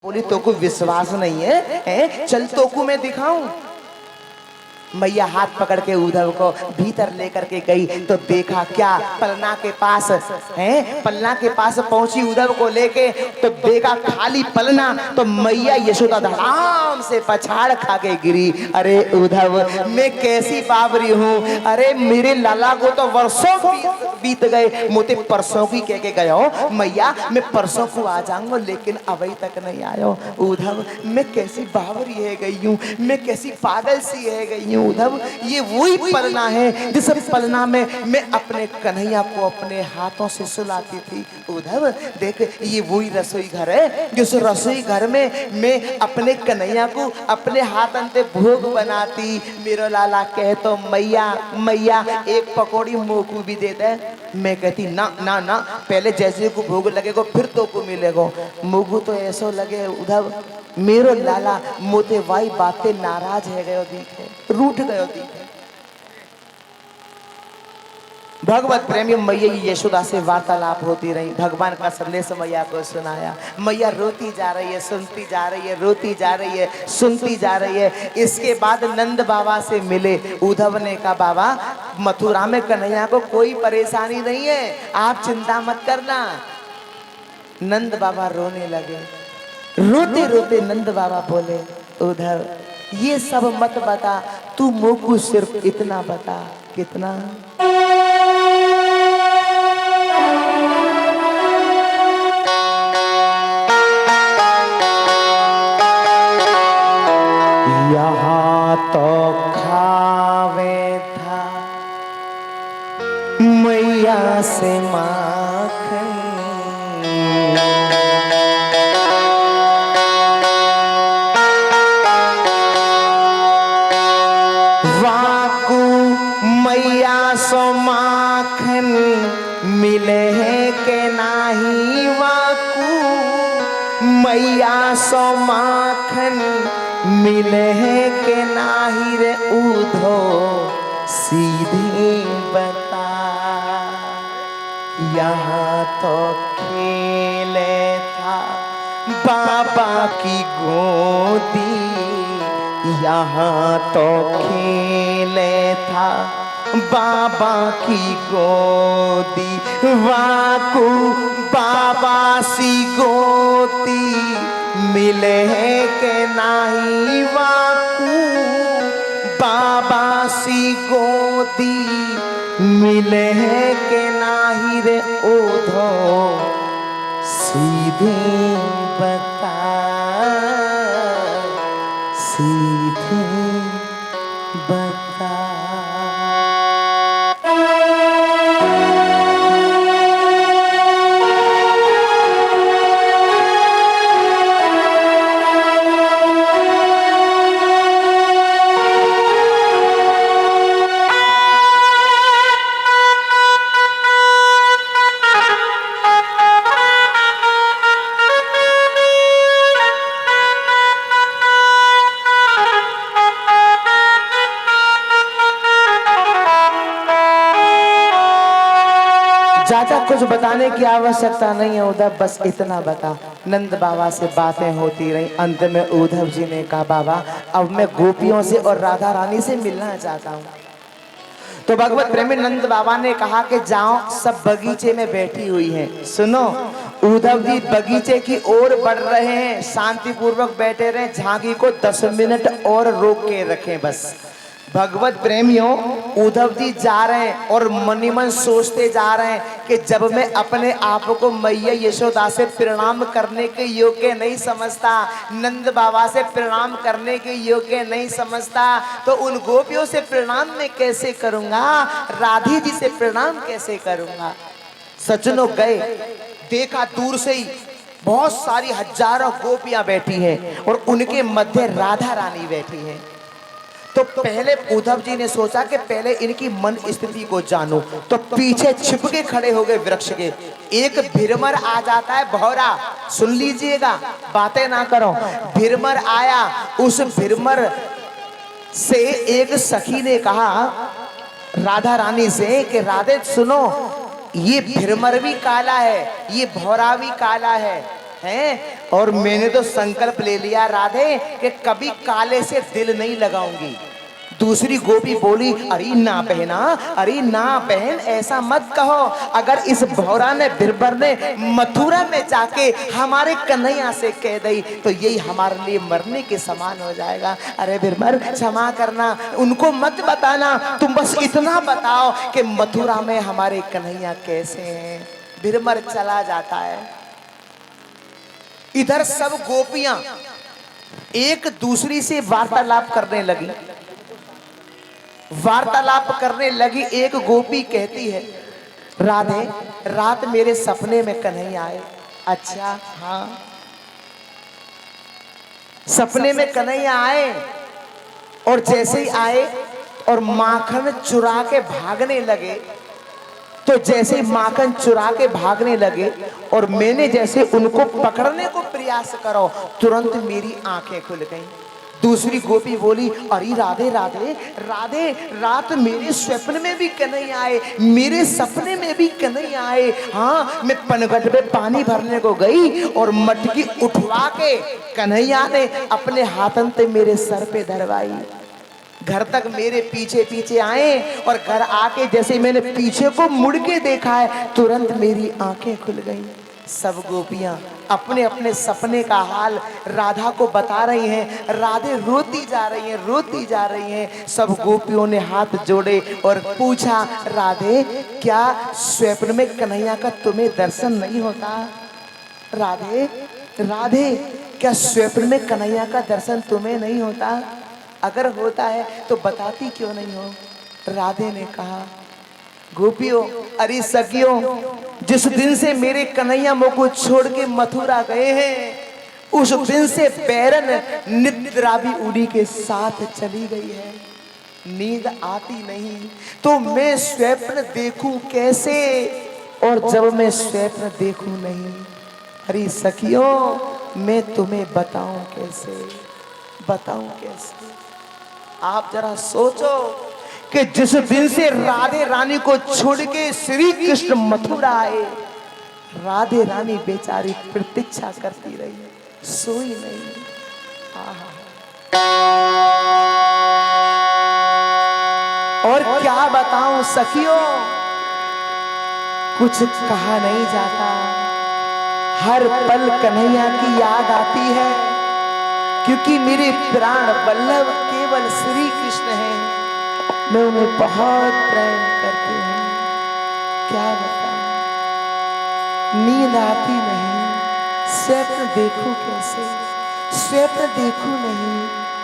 बोली तो को विश्वास नहीं है, चल तो को मैं दिखाऊं। मैया हाथ पकड़ के उद्धव को भीतर लेकर के गई तो देखा क्या, पलना के पास है, पलना के पास पहुंची उद्धव को लेके तो देखा खाली पलना। तो मैया यशोदा धड़ाम से पछाड़ खा के गिरी। अरे उद्धव मैं कैसी बावरी हूँ, अरे मेरे लाला को तो वर्षों बीत गए, मोते परसों की कह के गए हो मैया, मैं परसों को आ जाऊंगा लेकिन अभी तक नहीं आयो। उद्धव मैं कैसी बावरी है गई हूँ, मैं कैसी पागल सी है गई हूँ। उद्धव ये वही पलना है जिस पलना में मैं अपने कन्हैया को अपने हाथों से सुलाती थी। उद्धव देख ये वही रसोई घर है जिस रसोई घर में मैं अपने कन्हैया को अपने हाथों से भोग बनाती। मेरा लाला कहे तो मैया मैया एक पकौड़ी मोकू भी दे दे। मैं कहती ना ना ना, पहले जैसे को भोग लगेगा फिर तो को मिलेगा। मुगु तो ऐसा लगे उद्धव मेरो लाला मोते वाई बातें नाराज है गयो दिखे, रूठ गयो दिखे। भगवत प्रेमी मैया यशोदा से वार्तालाप होती रही, भगवान का संदेश मैया को सुनाया। मैया रोती जा रही है, सुनती जा रही है, रोती जा रही है, सुनती जा रही है। इसके बाद नंद बाबा से मिले। उद्धव ने कहा बाबा मथुरा में कन्हैया को कोई परेशानी नहीं है, आप चिंता मत करना। नंद बाबा रोने लगे। रोते रोते नंद बाबा बोले उद्धव ये सब मत बता, तू मोकू सिर्फ इतना बता। कितना? यहाँ तो खावे था मैया से माखन, सो माखन मिले है के नाही वाकू, मैया सो माखन मिले है के नाही रे उधो सीधे बता। यहाँ तो खेले था बाबा की गोदी, यहाँ तो खेले था बाबा की गोदी, वाकू बाबा सी गोदी मिले है के नाही वाकू, बाबा सी गोदी मिले है के नाही रे ओधो सीधे बता, सीधे बता। ज्यादा कुछ बताने की आवश्यकता नहीं है उद्धव, बस इतना बता। नंद बाबा से बातें होती रही। अंत में उद्धव जी ने कहा बाबा अब मैं गोपियों से और राधा रानी से मिलना चाहता हूँ। तो भगवत प्रेमी नंद बाबा ने कहा कि जाओ, सब बगीचे में बैठी हुई हैं। सुनो, उद्धव जी बगीचे की ओर बढ़ रहे हैं, शांति पूर्वक बैठे रहे, झांकी को 10 मिनट और रोक के रखें बस। भगवत प्रेमियों, उद्धव जी जा रहे हैं और मनी मन सोचते जा रहे हैं कि जब मैं अपने आप को मैया यशोदा से प्रणाम करने के योग्य नहीं समझता, नंद बाबा से प्रणाम करने के योग्य नहीं समझता, तो उन गोपियों से प्रणाम मैं कैसे करूंगा, राधी जी से प्रणाम कैसे करूंगा। सज्जनों गए, देखा दूर से ही बहुत सारी हजारों गोपियां बैठी हैं और उनके मध्य राधा रानी बैठी है। तो पहले उद्धव जी ने सोचा कि पहले इनकी मन स्थिति को जानूं, तो पीछे छिप के खड़े हो गए वृक्ष के। एक भीरमर आ जाता है, भौरा, सुन लीजिएगा, बातें ना करो। भीरमर आया, उस भीरमर से एक सखी ने कहा राधा रानी से कि राधे सुनो, ये भीरमर भी काला है, ये भौरा भी काला है, हैं। और मैंने तो संकल्प ले लिया राधे कि कभी काले से दिल नहीं लगाऊंगी। दूसरी गोपी बोली, अरे ना बहना, अरे ना बहन, ऐसा मत कहो। अगर इस भौरा ने बिरबर ने मथुरा में जाके हमारे कन्हैया से कह दी तो यही हमारे लिए मरने के समान हो जाएगा। अरे बिरबर क्षमा करना, उनको मत बताना, तुम बस इतना बताओ कि मथुरा में हमारे कन्हैया कैसे हैं। बिरबर चला जाता है। इधर सब गोपियां एक दूसरी से वार्तालाप करने लगी। वार्तालाप करने लगी। एक गोपी कहती है, राधे रात मेरे सपने में कन्हैया आए। अच्छा हाँ, सपने में कन्हैया आए और जैसे ही आए और माखन चुरा के भागने लगे, तो जैसे ही माखन चुरा के भागने लगे और मैंने जैसे उनको पकड़ने को प्रयास करो, तुरंत मेरी आंखें खुल गईं। दूसरी गोपी बोली, अरे राधे राधे राधे, रात मेरे स्वप्न में भी कन्हैया आए, मेरे सपने में भी कन्हैया आए। हाँ, मैं पनघट में पानी भरने को गई और मटकी उठवा के कन्हैया ने अपने हाथन से मेरे सर पे धरवाई। घर तक मेरे पीछे पीछे आए और घर आके जैसे मैंने पीछे को मुड़ के देखा है, तुरंत मेरी आंखें खुल गईं। सब गोपियां अपने अपने सपने का हाल राधा को बता रही हैं। राधे रोती जा रही हैं, रोती जा रही हैं। सब गोपियों ने हाथ जोड़े और पूछा, राधे क्या स्वप्न में कन्हैया का तुम्हें दर्शन नहीं होता? राधे राधे, क्या स्वप्न में कन्हैया का दर्शन तुम्हें नहीं होता? अगर होता है तो बताती क्यों नहीं हो? राधे ने कहा, गोपियों, अरे सखियों, जिस दिन से मेरे कन्हैया मुझको छोड़ के मथुरा गए हैं, उस दिन से बैरन निद्रा भी उन्हीं के साथ चली गई है। नींद आती नहीं तो मैं स्वप्न देखूं कैसे, और जब मैं स्वप्न देखूं नहीं, अरे सखियों मैं तुम्हें बताऊं कैसे, बताऊं कैसे? आप जरा सोचो कि जिस दिन से राधे रानी को छोड़ के श्री कृष्ण मथुरा आए, राधे रानी बेचारी प्रतीक्षा करती रही, सोई नहीं। और क्या बताऊं सखियों, कुछ कहा नहीं जाता। हर पल कन्हैया की याद आती है, क्योंकि मेरे प्राण वल्लभ केवल श्री कृष्ण हैं। मैं उन्हें बहुत प्रेम करती हूँ। क्या बताऊं, नींद आती नहीं, स्वप्न देखूं कैसे, स्वप्न देखूं नहीं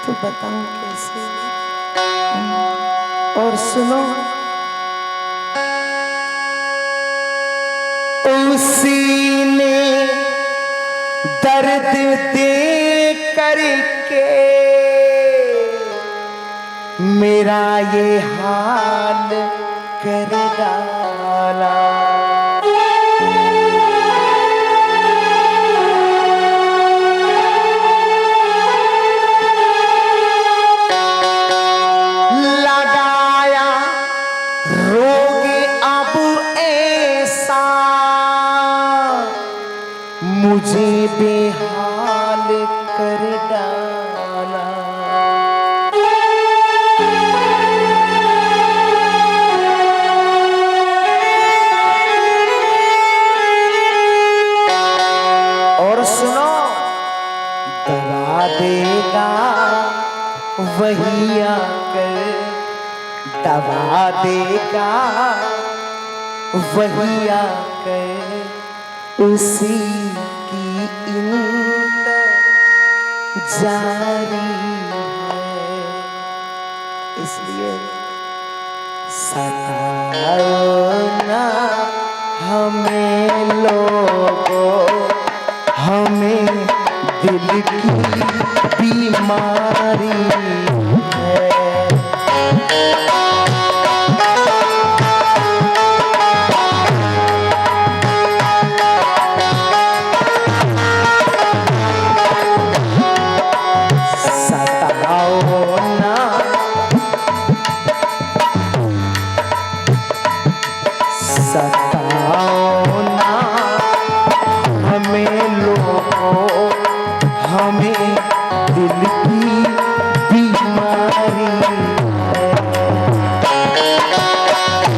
तो बताऊं कैसे। और सुनो, उसी ने दर्द दे करके मेरा ये हाल कर डाला। लगाया रोग अब ऐसा मुझे बेहाल कर डाला। और सुनो, दवा देगा वही आकर, दवा देगा वही आकर, उसी की जारी है। इसलिए सताओ ना हमें लोगों, हमें दिल की बीमारी है। सताओ ना हमें लोग, रे